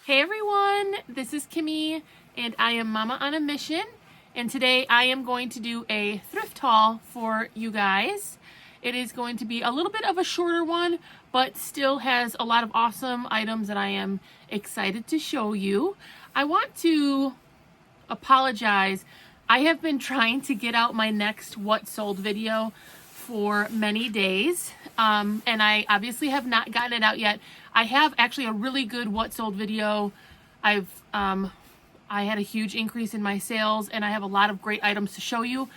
Hey everyone, this is Kimmy and I am Mama on a Mission, and today I am going to do a thrift haul for you guys. It is going to be a little bit of a shorter one, but still has a lot of awesome items that I am excited to show you. I want to apologize. I have been trying to get out my next What Sold video for many days, and I obviously have not gotten it out yet. I have actually a really good What Sold video. I had a huge increase in my sales and I have a lot of great items to show you.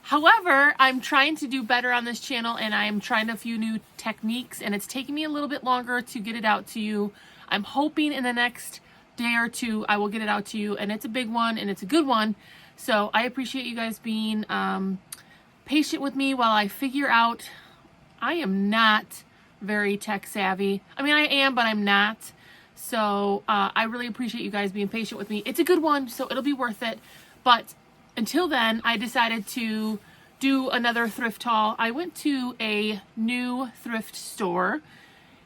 However, I'm trying to do better on this channel and I'm trying a few new techniques, and it's taking me a little bit longer to get it out to you. I'm hoping in the next day or two I will get it out to you, and it's a big one and it's a good one. So I appreciate you guys being patient with me while I figure out. I am not very tech savvy. I mean, I am, but I'm not. So I really appreciate you guys being patient with me. It's a good one, so it'll be worth it. But until then, I decided to do another thrift haul. I went to a new thrift store.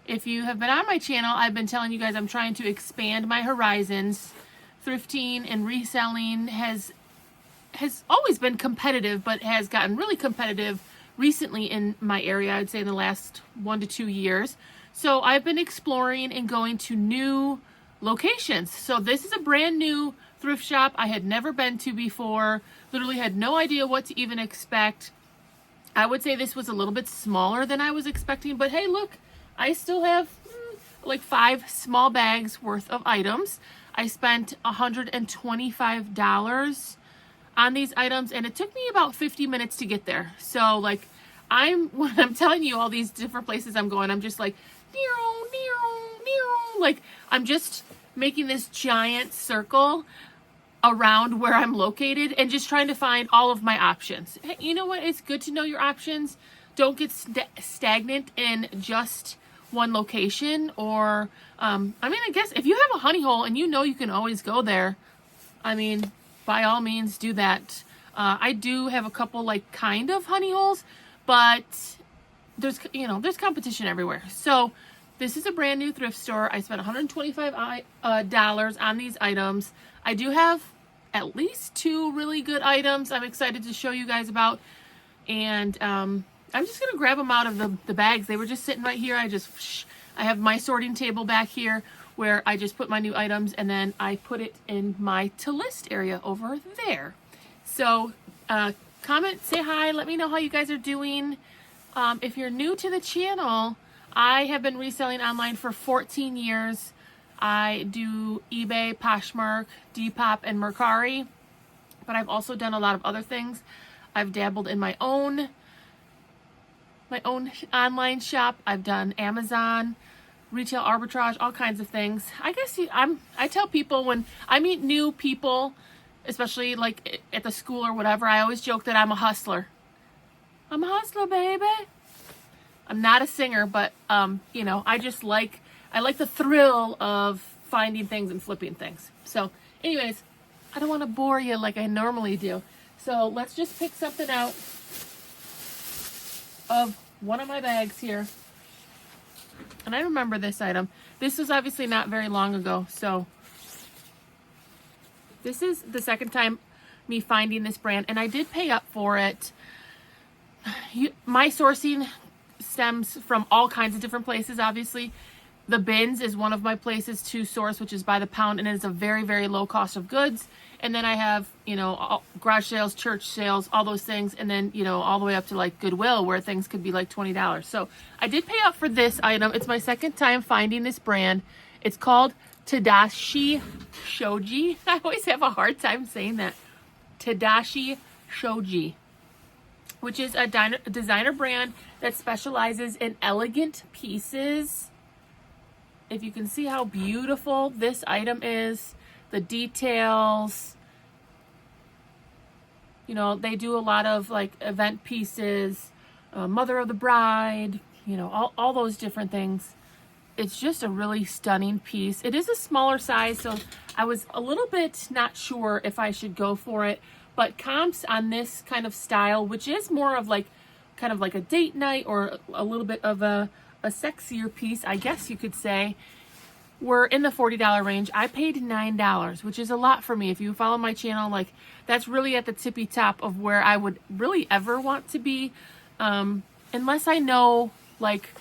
If you have been on my channel, I've been telling you guys I'm trying to expand my horizons. Thrifting and reselling has always been competitive, but has gotten really competitive recently in my area. I'd say in the last 1 to 2 years. So I've been exploring and going to new locations. So this is a brand new thrift shop I had never been to before. Literally had no idea what to even expect. I would say this was a little bit smaller than I was expecting, but hey, look, I still have like 5 small bags worth of items. I spent $125 on these items, and it took me about 50 minutes to get there. So like, when I'm telling you all these different places I'm going, I'm just like, like I'm just making this giant circle around where I'm located and just trying to find all of my options. Hey, you know what? It's good to know your options. Don't get stagnant in just one location. Or, I mean, I guess if you have a honey hole and you know you can always go there, I mean, by all means do that. I do have a couple like kind of honey holes, but there's competition everywhere. So this is a brand new thrift store. I spent $125 on these items. I do have at least 2 really good items I'm excited to show you guys about. And I'm just going to grab them out of the bags. They were just sitting right here. I have my sorting table back here where I just put my new items, and then I put it in my to list area over there. So comment, say hi, let me know how you guys are doing. If you're new to the channel, I have been reselling online for 14 years. I do eBay, Poshmark, Depop, and Mercari, but I've also done a lot of other things. I've dabbled in my own online shop. I've done Amazon, retail arbitrage, all kinds of things. I guess I tell people when I meet new people, especially like at the school or whatever, I always joke that I'm a hustler. I'm a hustler, baby. I'm not a singer, but you know, I like the thrill of finding things and flipping things. So anyways, I don't want to bore you like I normally do. So let's just pick something out of one of my bags here. And I remember this item. This was obviously not very long ago, so this is the second time me finding this brand, and I did pay up for it. My sourcing stems from all kinds of different places, obviously. The Bins is one of my places to source, which is by the pound, and it is a very, very low cost of goods. And then I have, garage sales, church sales, all those things. And then, all the way up to like Goodwill, where things could be like $20. So I did pay up for this item. It's my second time finding this brand. It's called Tadashi Shoji. I always have a hard time saying that. Tadashi Shoji, which is a designer brand that specializes in elegant pieces. If you can see how beautiful this item is, the details, they do a lot of like event pieces, mother of the bride, all those different things. It's just a really stunning piece. It is a smaller size, so I was a little bit not sure if I should go for it, but comps on this kind of style, which is more of like kind of like a date night or a little bit of a sexier piece, I guess you could say, were in the $40 range. I paid $9, which is a lot for me. If you follow my channel, like that's really at the tippy top of where I would really ever want to be. Unless I know like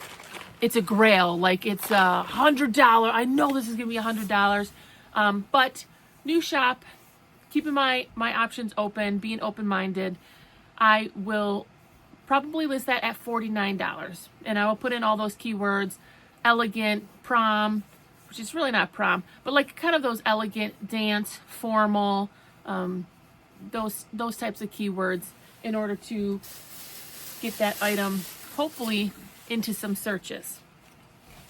it's a grail, like it's $100. I know this is gonna be $100. But new shop, keeping my options open, being open-minded, I will probably list that at $49. And I will put in all those keywords, elegant, prom, which is really not prom, but like kind of those elegant, dance, formal, those types of keywords in order to get that item hopefully into some searches.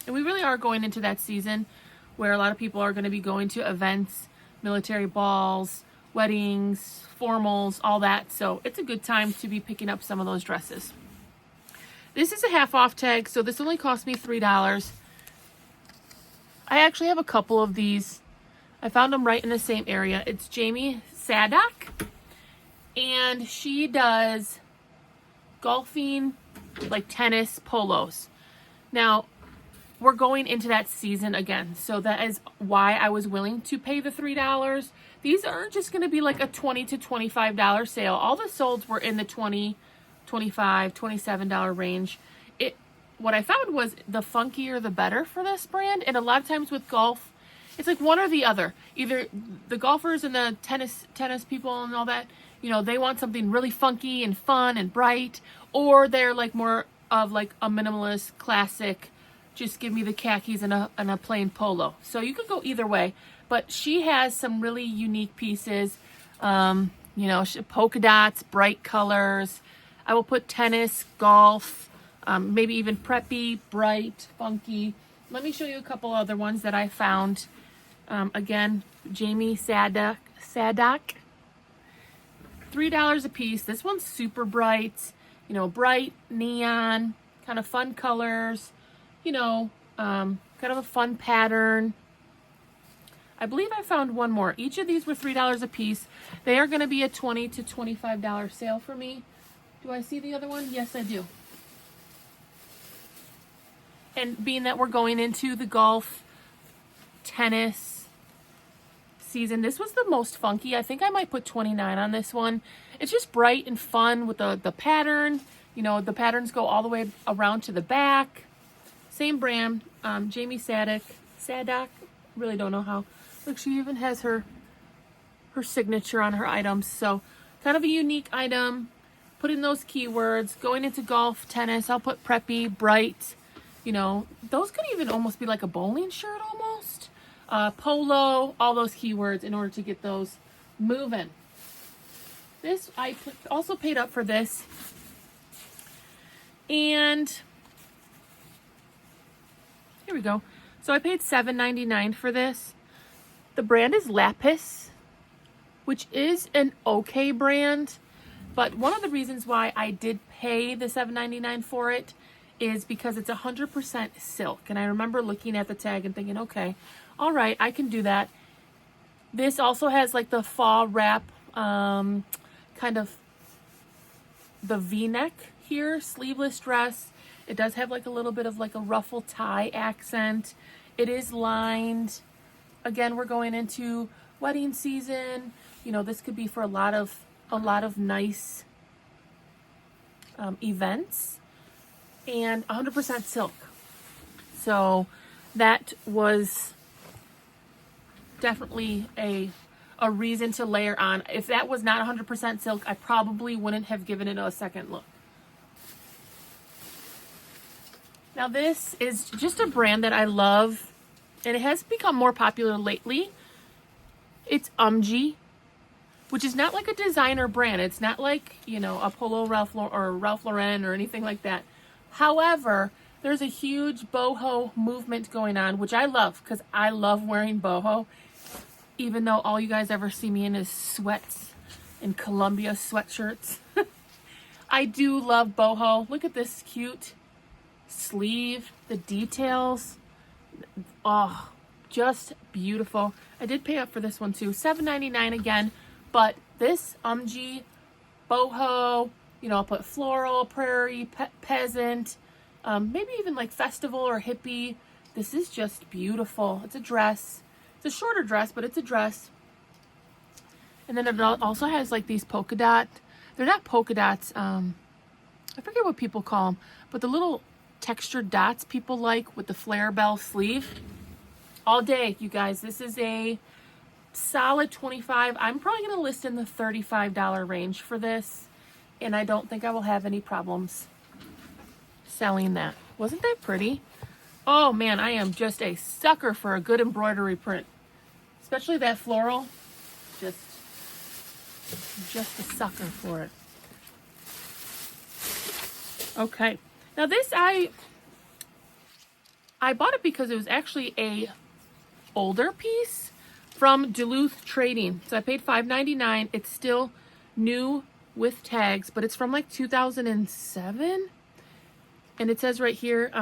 And we really are going into that season where a lot of people are going to be going to events, military balls, weddings, formals, all that. So it's a good time to be picking up some of those dresses. This is a half off tag, so this only cost me $3. I actually have a couple of these. I found them right in the same area. It's Jamie Saddock, and she does golfing, like tennis, polos. Now, we're going into that season again, so that is why I was willing to pay the $3. These are just going to be like a $20 to $25 sale. All the solds were in the $20, $25, $27 range. What I found was the funkier the better for this brand, and a lot of times with golf, it's like one or the other. Either the golfers and the tennis people and all that, you know, they want something really funky and fun and bright, or they're like more of like a minimalist, classic, just give me the khakis and a plain polo. So you could go either way, but she has some really unique pieces, you know, polka dots, bright colors. I will put tennis, golf, maybe even preppy, bright, funky. Let me show you a couple other ones that I found. Again, Jamie Saddock, $3 a piece. This one's super bright, you know, bright, neon, kind of fun colors, you know, kind of a fun pattern. I believe I found one more. Each of these were $3 a piece. They are going to be a $20 to $25 sale for me. Do I see the other one? Yes, I do. And being that we're going into the golf, tennis season, this was the most funky. I think I might put 29 on this one. It's just bright and fun with the pattern. You know, the patterns go all the way around to the back. Same brand, Jamie Saddock. Really don't know how. Look, she even has her signature on her items. So kind of a unique item. Put in those keywords. Going into golf, tennis, I'll put preppy, bright. You know, those could even almost be like a bowling shirt almost. Polo, all those keywords in order to get those moving. This, I also paid up for this. And here we go. So I paid $7.99 for this. The brand is Lapis, which is an okay brand. But one of the reasons why I did pay the $7.99 for it is because it's 100% silk. And I remember looking at the tag and thinking, okay, all right, I can do that. This also has like the fall wrap, kind of the V-neck here, sleeveless dress. It does have like a little bit of like a ruffle tie accent. It is lined. Again, we're going into wedding season. You know, this could be for a lot of nice events. And 100% silk. So that was definitely a reason to layer on. If that was not 100% silk, I probably wouldn't have given it a second look. Now this is just a brand that I love, and it has become more popular lately. It's which is not like a designer brand. It's not like, you know, a Polo Ralph Lauren or anything like that. However, there's a huge boho movement going on, which I love because I love wearing boho, even though all you guys ever see me in is sweats and Columbia sweatshirts. I do love boho. Look at this cute sleeve, the details. Oh, just beautiful. I did pay up for this one too, $7.99 again, but this boho, you know, I'll put floral, prairie, peasant, maybe even like festival or hippie. This is just beautiful. It's a dress. It's a shorter dress, but it's a dress. And then it also has like these polka dot. They're not polka dots. I forget what people call them, but the little textured dots people like with the flare bell sleeve. All day, you guys. This is a solid $25. I'm probably going to list in the $35 range for this, and I don't think I will have any problems selling that. Wasn't that pretty? Oh man, I am just a sucker for a good embroidery print, especially that floral. Just a sucker for it. Okay, now this I bought it because it was actually a older piece from Duluth Trading. So I paid $5.99. It's still new with tags, but it's from like 2007. And it says right here,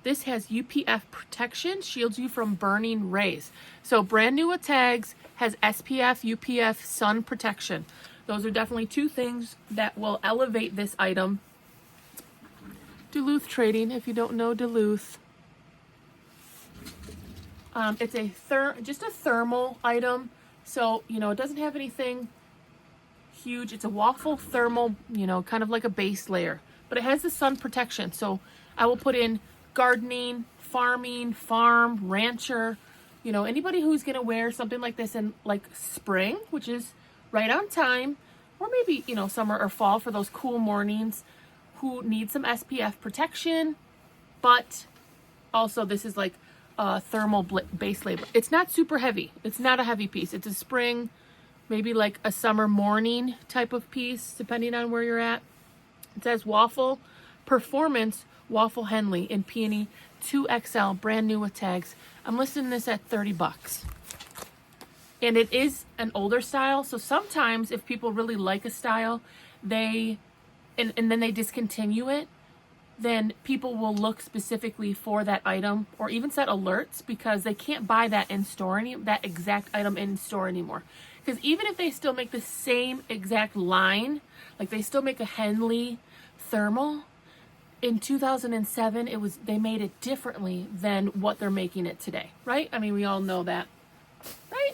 this has UPF protection, shields you from burning rays. So brand new with tags, has SPF, UPF, sun protection. Those are definitely two things that will elevate this item. Duluth Trading, if you don't know Duluth. It's just a thermal item. So, you know, it doesn't have anything huge. It's a waffle thermal, you know, kind of like a base layer. But it has the sun protection. So I will put in gardening, farming, farm, rancher, you know, anybody who's going to wear something like this in like spring, which is right on time, or maybe, you know, summer or fall for those cool mornings, who need some SPF protection, but also this is like a thermal base layer. It's not super heavy. It's not a heavy piece. It's a spring, maybe like a summer morning type of piece, depending on where you're at. It says waffle performance waffle Henley in peony 2XL, brand new with tags. I'm listing this at $30. And it is an older style, so sometimes if people really like a style, and then they discontinue it, then people will look specifically for that item or even set alerts because they can't buy that in store that exact item in store anymore. Because even if they still make the same exact line, like they still make a Henley thermal, in 2007 they made it differently than what they're making it today, right? I mean, we all know that, right?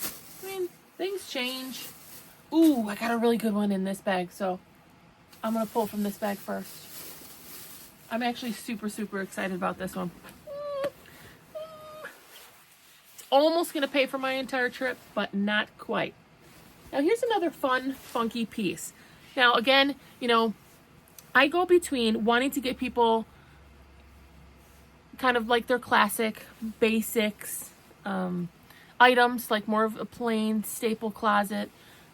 I mean, things change. Ooh, I got a really good one in this bag, so I'm gonna pull from this bag first. I'm actually super, super excited about this one. It's almost gonna pay for my entire trip, but not quite. Now here's another fun, funky piece. Now again, you know, I go between wanting to get people kind of like their classic basics items, like more of a plain staple closet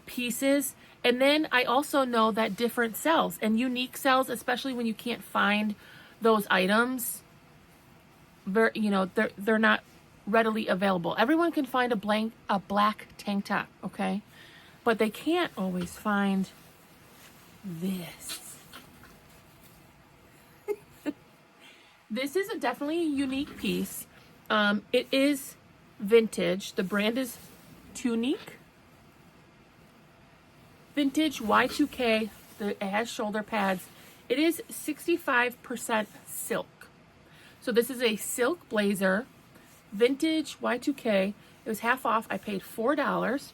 pieces. And then I also know that different sells and unique sells, especially when you can't find those items, you know, they're not readily available. Everyone can find a black tank top, okay? But they can't always find this. This is definitely a unique piece. It is vintage. The brand is Tunique. Vintage Y2K. It has shoulder pads. It is 65% silk. So this is a silk blazer. Vintage Y2K. It was half off. I paid $4.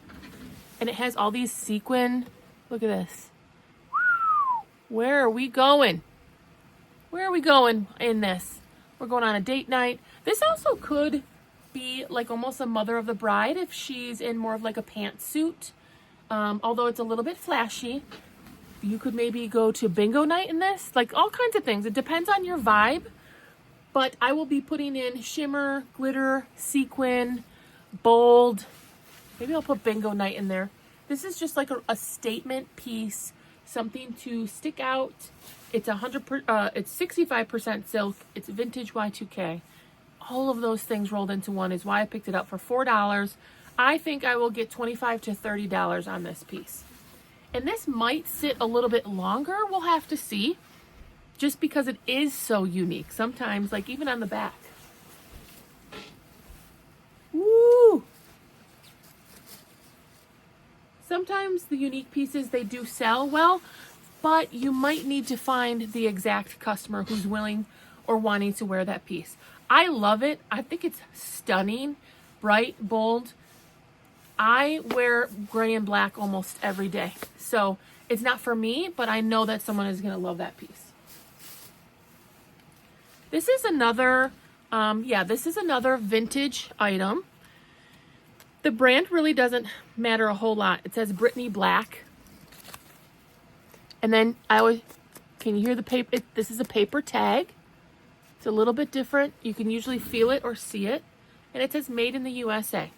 And it has all these sequin. Look at this. Where are we going? Where are we going in this? We're going on a date night. This also could be like almost a mother of the bride if she's in more of like a pantsuit. Although it's a little bit flashy. You could maybe go to bingo night in this. Like all kinds of things. It depends on your vibe. But I will be putting in shimmer, glitter, sequin, bold. Maybe I'll put bingo night in there. This is just like a statement piece. Something to stick out. It's 65% silk. It's vintage Y2K. All of those things rolled into one is why I picked it up for $4. I think I will get $25 to $30 on this piece. And this might sit a little bit longer. We'll have to see. Just because it is so unique. Sometimes, like even on the back. Woo! Sometimes the unique pieces, they do sell well, but you might need to find the exact customer who's willing or wanting to wear that piece. I love it. I think it's stunning, bright, bold. I wear gray and black almost every day. So it's not for me, but I know that someone is going to love that piece. This is another, this is another vintage item. The brand really doesn't matter a whole lot. It says Brittany Black. And then can you hear the paper? This is a paper tag. It's a little bit different. You can usually feel it or see it. And it says made in the USA.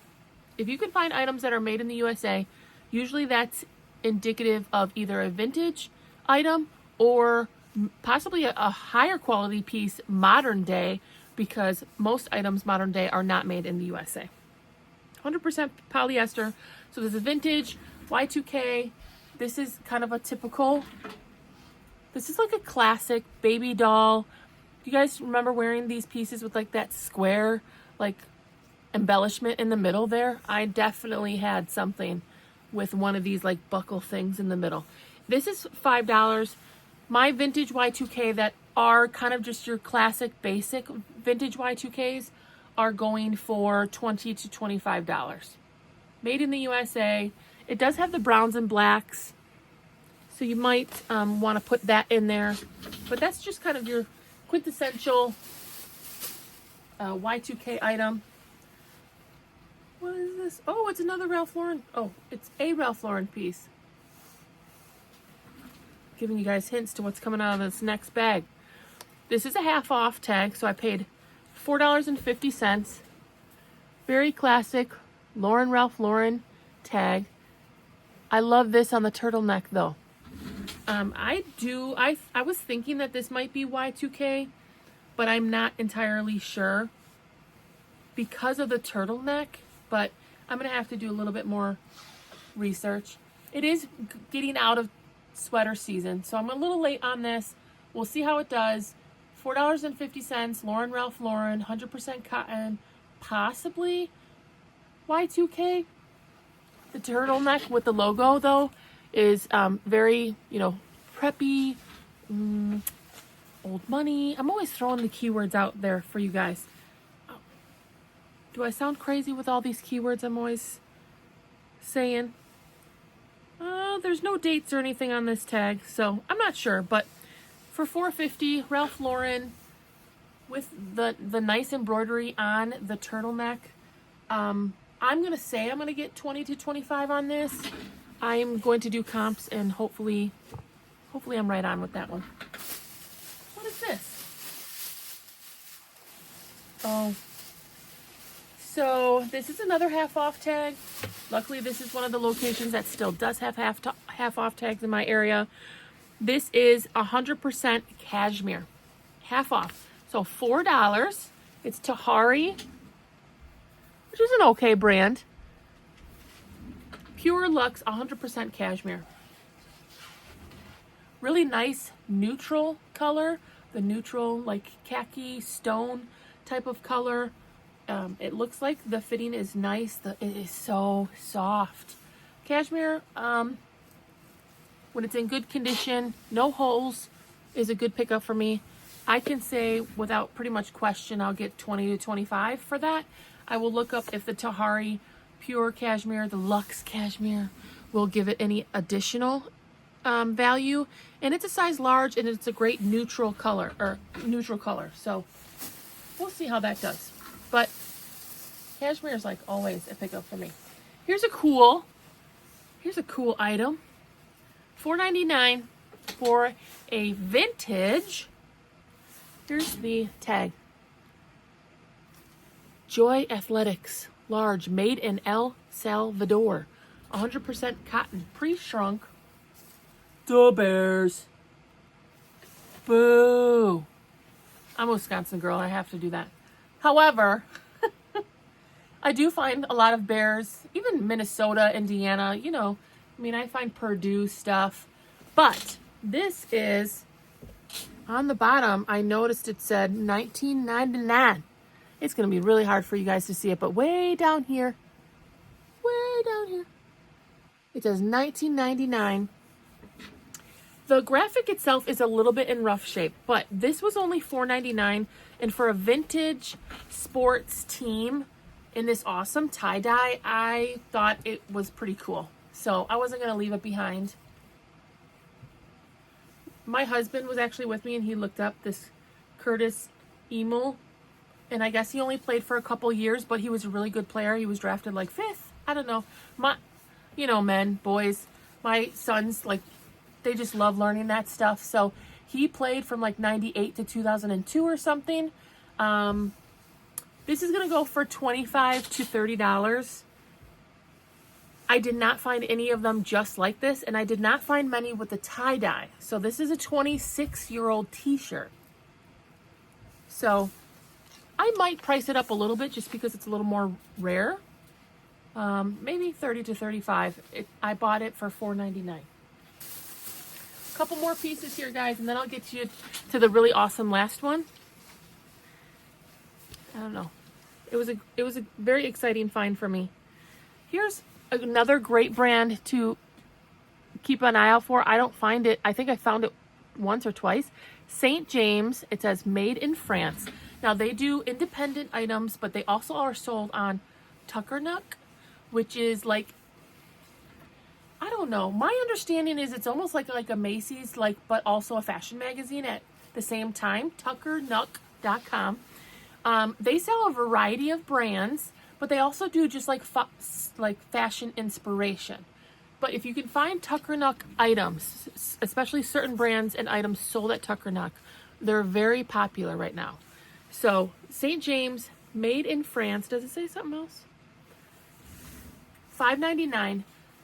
If you can find items that are made in the USA, usually that's indicative of either a vintage item or possibly a higher quality piece modern day, because most items modern day are not made in the USA. 100% polyester. So this is vintage, Y2K. This is kind of a typical, this is like a classic baby doll. You guys remember wearing these pieces with like that square, like embellishment in the middle there? I definitely had something with one of these like buckle things in the middle. This is $5. My vintage Y2K that are kind of just your classic basic vintage Y2Ks are going for $20 to $25. Made in the USA. It does have the browns and blacks, so you might want to put that in there. But that's just kind of your quintessential Y2K item. What is this? Oh, it's another Ralph Lauren. Oh, it's a Ralph Lauren piece. Giving you guys hints to what's coming out of this next bag. This is a half off tag, so I paid $4.50. Very classic Ralph Lauren tag. I love this on the turtleneck though. I was thinking that this might be Y2K, but I'm not entirely sure because of the turtleneck, but I'm going to have to do a little bit more research. It is getting out of sweater season, so I'm a little late on this. We'll see how it does. $4.50, Ralph Lauren, 100% cotton, possibly Y2K. The turtleneck with the logo though is very, preppy, old money. I'm always throwing the keywords out there for you guys. Do I sound crazy with all these keywords I'm always saying? There's no dates or anything on this tag, so I'm not sure, but for $4.50, Ralph Lauren with the nice embroidery on the turtleneck. I'm going to say I'm going to get 20 to 25 on this. I'm going to do comps and hopefully I'm right on with that one. What is this? Oh. So this is another half off tag. Luckily, this is one of the locations that still does have half off tags in my area. This is 100% cashmere, half off. So $4. It's Tahari, which is an okay brand. Pure Luxe, 100% cashmere. Really nice neutral color. The neutral, like khaki stone type of color. It looks like the fitting is nice. It is so soft. Cashmere, when it's in good condition, no holes, is a good pickup for me. I can say without pretty much question I'll get 20 to 25 for that. I will look up if the Tahari Pure Cashmere, the Luxe Cashmere, will give it any additional value. And it's a size large and it's a great neutral color. So we'll see how that does. But cashmere is like always a pickup for me. Here's a cool item. $4.99 for a vintage. Here's the tag. Joy Athletics, large, made in El Salvador. 100% cotton, pre-shrunk. The Bears. Boo. I'm a Wisconsin girl, I have to do that. However, I do find a lot of bears, even Minnesota, Indiana, I find Purdue stuff. But this is, on the bottom, I noticed it said $19.99. It's going to be really hard for you guys to see it, but way down here, it says $19.99. The graphic itself is a little bit in rough shape, but this was only $4.99, And for a vintage sports team in this awesome tie-dye, I thought it was pretty cool. So I wasn't going to leave it behind. My husband was actually with me and he looked up this Curtis Emil. And I guess he only played for a couple years, but he was a really good player. He was drafted like 5th. I don't know. You know, men, boys, my sons, like, they just love learning that stuff. So he played from like 98 to 2002 or something. This is going to go for $25 to $30. I did not find any of them just like this, and I did not find many with the tie-dye. So this is a 26-year-old t-shirt. So I might price it up a little bit just because it's a little more rare. Maybe 30 to 35. I bought it for $4.99. A couple more pieces here, guys, and then I'll get you to the really awesome last one. I don't know. It was a very exciting find for me. Here's another great brand to keep an eye out for. I don't find it. I think I found it once or twice. St. James. It says made in France. Now they do independent items, but they also are sold on Tuckernuck, which is like, I don't know. My understanding is it's almost like a Macy's, but also a fashion magazine at the same time. Tuckernuck.com. They sell a variety of brands, but they also do just like fashion inspiration. But if you can find Tuckernuck items, especially certain brands and items sold at Tuckernuck, they're very popular right now. So St. James, made in France. Does it say something else? $5.99.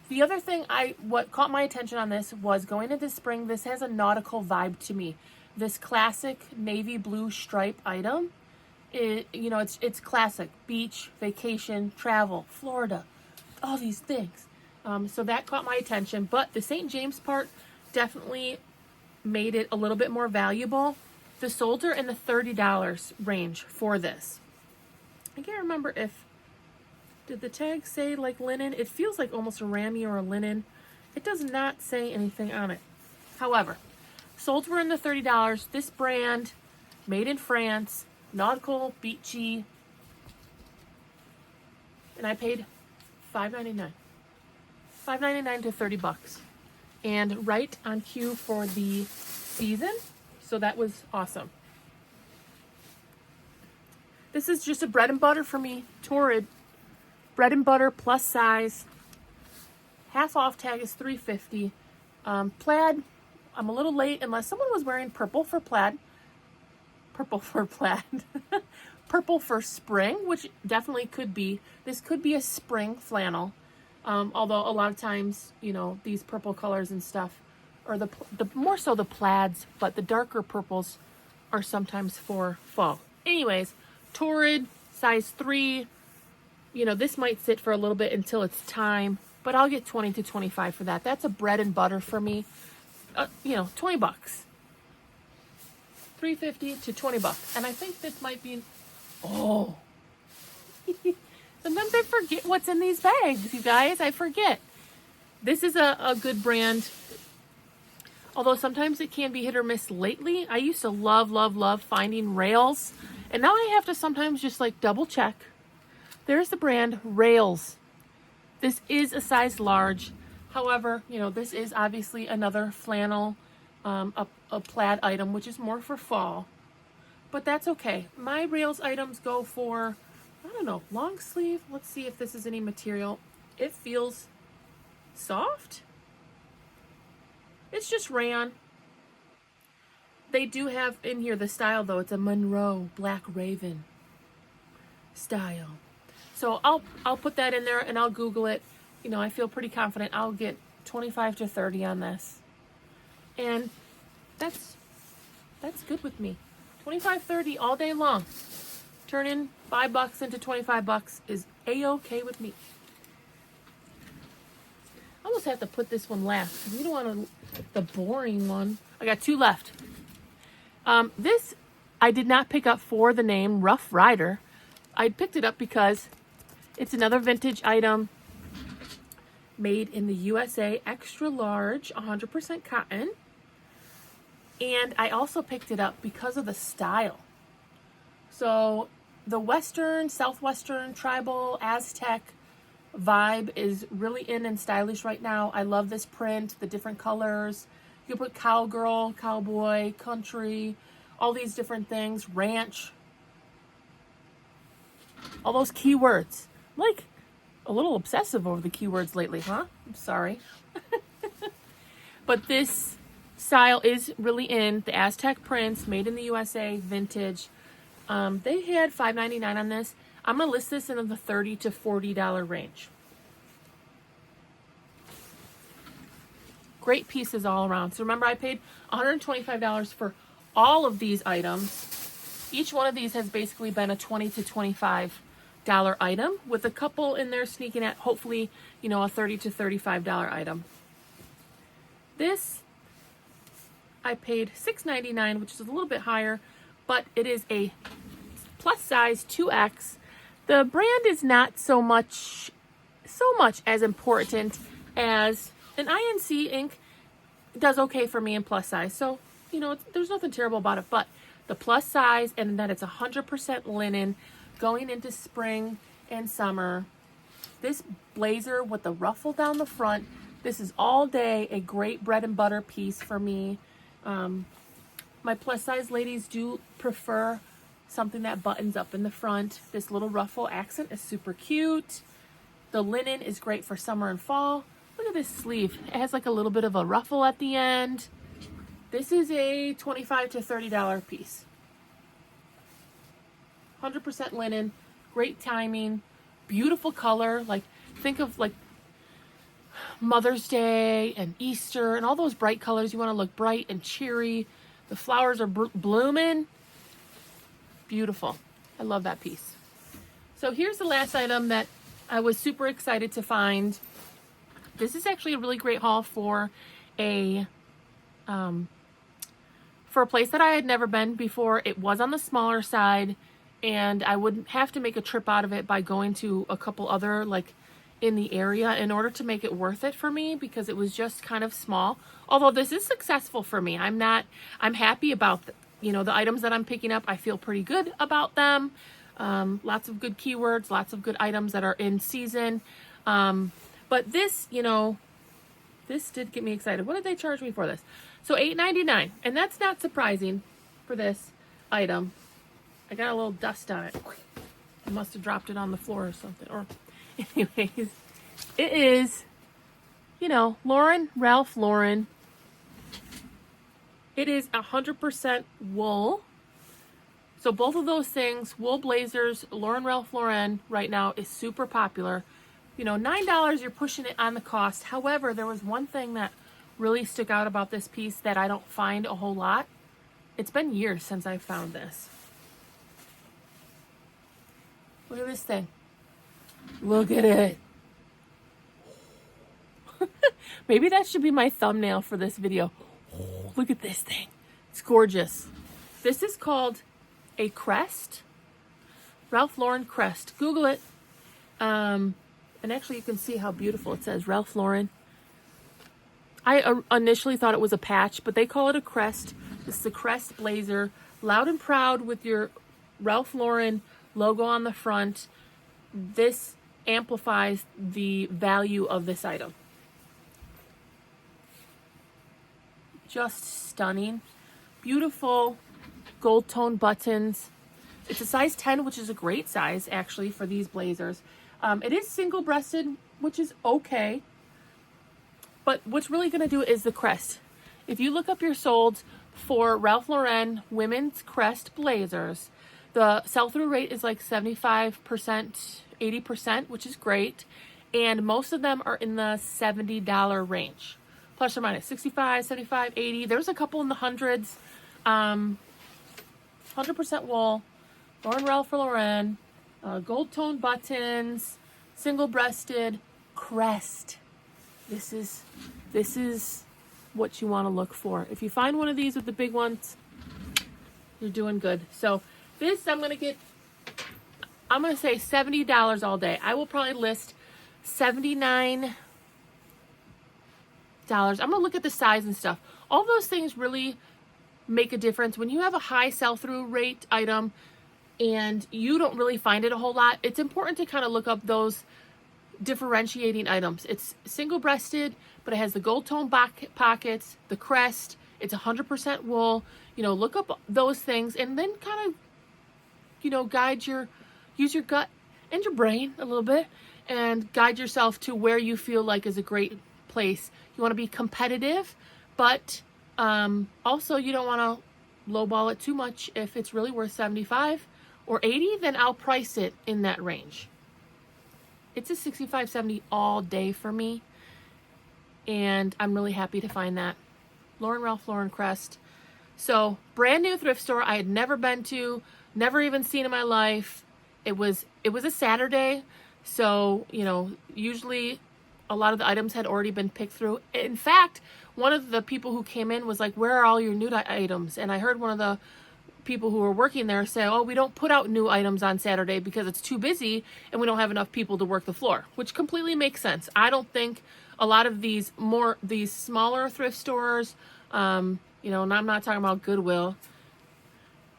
The other thing what caught my attention on this was going into spring. This has a nautical vibe to me. This classic navy blue stripe item. It's classic beach, vacation, travel, Florida, all these things. So that caught my attention. But the St. James part definitely made it a little bit more valuable. The solds are in the $30 range for this. I can't remember did the tag say like linen? It feels like almost a ramie or a linen. It does not say anything on it. However, solds were in the $30. This brand, made in France, nautical, beachy, and I paid $5.99. $5.99 to $30. And right on cue for the season. So that was awesome. This is just a bread and butter for me. Torrid. Bread and butter plus size. Half off tag is $3.50. Plaid. I'm a little late unless someone was wearing purple for plaid. Purple for plaid. Purple for spring, which definitely could be. This could be a spring flannel. Although a lot of times, these purple colors and stuff, or the more so the plaids, but the darker purples are sometimes for fall. Anyways, Torrid, size 3. This might sit for a little bit until it's time, but I'll get 20 to 25 for that. That's a bread and butter for me. $20. $3.50 to $20. And I think this might be, sometimes I forget what's in these bags, you guys. I forget. This is a good brand. Although sometimes it can be hit or miss lately. I used to love finding Rails. And now I have to sometimes just double check. There's the brand Rails. This is a size large. However, this is obviously another flannel, a plaid item, which is more for fall. But that's okay. My Rails items go for, I don't know, long sleeve. Let's see if this is any material. It feels soft. It's just rayon. They do have in here the style, though. It's a Monroe Black Raven style. So I'll put that in there and I'll Google it. I feel pretty confident I'll get 25 to 30 on this. And that's good with me. 25, 30 all day long. Turning $5 into $25 is a-okay with me. I almost have to put this one last because we don't want the boring one. I got 2 left. This I did not pick up for the name Rough Rider. I picked it up because it's another vintage item made in the USA, extra large, 100% cotton. And I also picked it up because of the style. So the Western, Southwestern, tribal, Aztec vibe is really in and stylish right now. I love this print, the different colors. You can put cowgirl, cowboy, country, all these different things, ranch. All those keywords. I'm like a little obsessive over the keywords lately, huh? I'm sorry. But this style is really in. The Aztec prints, made in the USA, vintage. They had $5.99 on this. I'm going to list this in the $30 to $40 range. Great pieces all around. So remember, I paid $125 for all of these items. Each one of these has basically been a $20 to $25 item, with a couple in there sneaking at hopefully, you know, a $30 to $35 item. This I paid $6.99, which is a little bit higher, but it is a plus size 2X. The brand is not so much as important as an INC ink. Does okay for me in plus size. So, you know, there's nothing terrible about it, but the plus size and that it's 100% linen going into spring and summer. This blazer with the ruffle down the front, this is all day a great bread and butter piece for me. My plus size ladies do prefer something that buttons up in the front. This little ruffle accent is super cute. The linen is great for summer and fall. Look at this sleeve. It has like a little bit of a ruffle at the end. This is a $25 to $30 piece. 100% linen, great timing, beautiful color. Like, think of like Mother's Day and Easter and all those bright colors. You want to look bright and cheery. The flowers are blooming. Beautiful. I love that piece. So here's the last item that I was super excited to find. This is actually a really great haul for a place that I had never been before. It was on the smaller side, and I would have to make a trip out of it by going to a couple other, like, in the area in order to make it worth it for me, because it was just kind of small. Although this is successful for me. I'm happy about the items that I'm picking up. I feel pretty good about them. Lots of good keywords, lots of good items that are in season. But this, this did get me excited. What did they charge me for this? So $8.99, and that's not surprising for this item. I got a little dust on it. I must have dropped it on the floor or something. Or anyways, it is, Ralph Lauren. It is 100% wool. So both of those things, wool blazers, Ralph Lauren right now is super popular. $9, you're pushing it on the cost. However, there was one thing that really stuck out about this piece that I don't find a whole lot. It's been years since I found this. Look at this thing. Look at it. Maybe that should be my thumbnail for this video. Look at this thing. It's gorgeous. This is called a crest. Ralph Lauren crest. Google it. And actually you can see how beautiful it says. Ralph Lauren. I initially thought it was a patch, but they call it a crest. This is a crest blazer. Loud and proud with your Ralph Lauren logo on the front. This amplifies the value of this item. Just stunning. Beautiful gold tone buttons. It's a size 10, which is a great size actually for these blazers. It is single breasted, which is okay. But what's really going to do is the crest. If you look up your solds for Ralph Lauren women's crest blazers, the sell-through rate is like 75%, 80%, which is great. And most of them are in the $70 range. Plus or minus 65, 75, 80. There's a couple in the hundreds. 100% wool. Ralph Lauren. Gold tone buttons. Single-breasted crest. This is what you want to look for. If you find one of these with the big ones, you're doing good. So this I'm going to say $70 all day. I will probably list $79. I'm going to look at the size and stuff. All those things really make a difference. When you have a high sell-through rate item, and you don't really find it a whole lot, it's important to kind of look up those differentiating items. It's single-breasted, but it has the gold tone pockets, the crest, it's 100% wool. You know, look up those things and then kind of, you know, use your gut and your brain a little bit and guide yourself to where you feel like is a great place. You want to be competitive, but also you don't want to lowball it too much. If it's really worth $75 or $80, then I'll price it in that range. It's a $65, $70 all day for me, and I'm really happy to find that. Ralph Lauren crest. So brand new thrift store I had never been to, never even seen in my life. It was a Saturday, so you know, usually a lot of the items had already been picked through. In fact, one of the people who came in was like, "Where are all your new items?" And I heard one of the people who were working there say, "Oh, we don't put out new items on Saturday because it's too busy and we don't have enough people to work the floor," which completely makes sense. I don't think a lot of these smaller thrift stores, you know, and I'm not talking about Goodwill,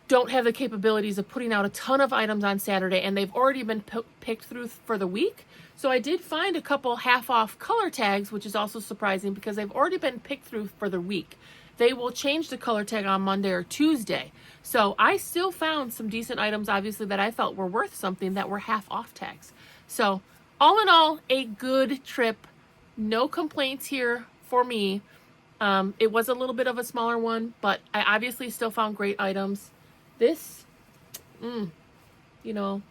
don't have the capabilities of putting out a ton of items on Saturday, and they've already been picked through for the week. So I did find a couple half off color tags, which is also surprising because they've already been picked through for the week. They will change the color tag on Monday or Tuesday. So I still found some decent items, obviously, that I felt were worth something that were half off tags. So all in all, a good trip. No complaints here for me. It was a little bit of a smaller one, but I obviously still found great items. This, you know,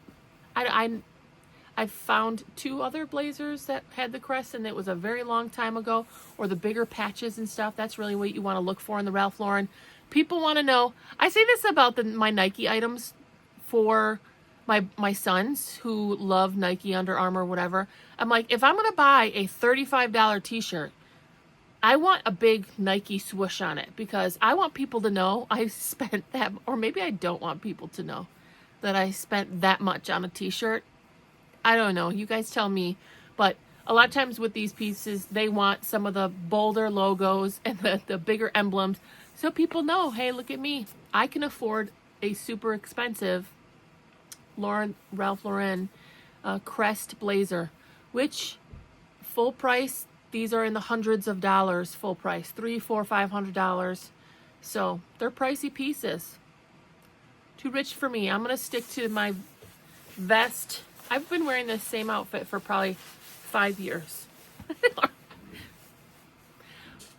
I found 2 other blazers that had the crest, and it was a very long time ago, or the bigger patches and stuff. That's really what you want to look for in the Ralph Lauren. People want to know. I say this about my Nike items for my sons who love Nike, Under Armour, whatever. I'm like, if I'm going to buy a $35 t-shirt, I want a big Nike swoosh on it because I want people to know I spent that, or maybe I don't want people to know that I spent that much on a t-shirt. I don't know. You guys tell me. But a lot of times with these pieces, they want some of the bolder logos and the bigger emblems so people know, hey, look at me. I can afford a super expensive Ralph Lauren crest blazer, which full price, these are in the hundreds of dollars full price, $300, $400, $500. So they're pricey pieces. Too rich for me. I'm going to stick to my vest. I've been wearing this same outfit for probably 5 years.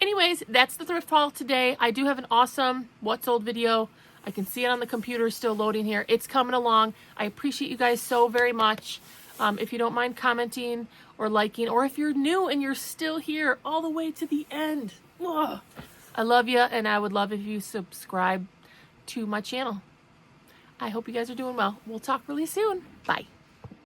Anyways, that's the thrift haul today. I do have an awesome What's Old video. I can see it on the computer still loading here. It's coming along. I appreciate you guys so very much. If you don't mind commenting or liking, or if you're new and you're still here all the way to the end, I love you, and I would love if you subscribe to my channel. I hope you guys are doing well. We'll talk really soon. Bye.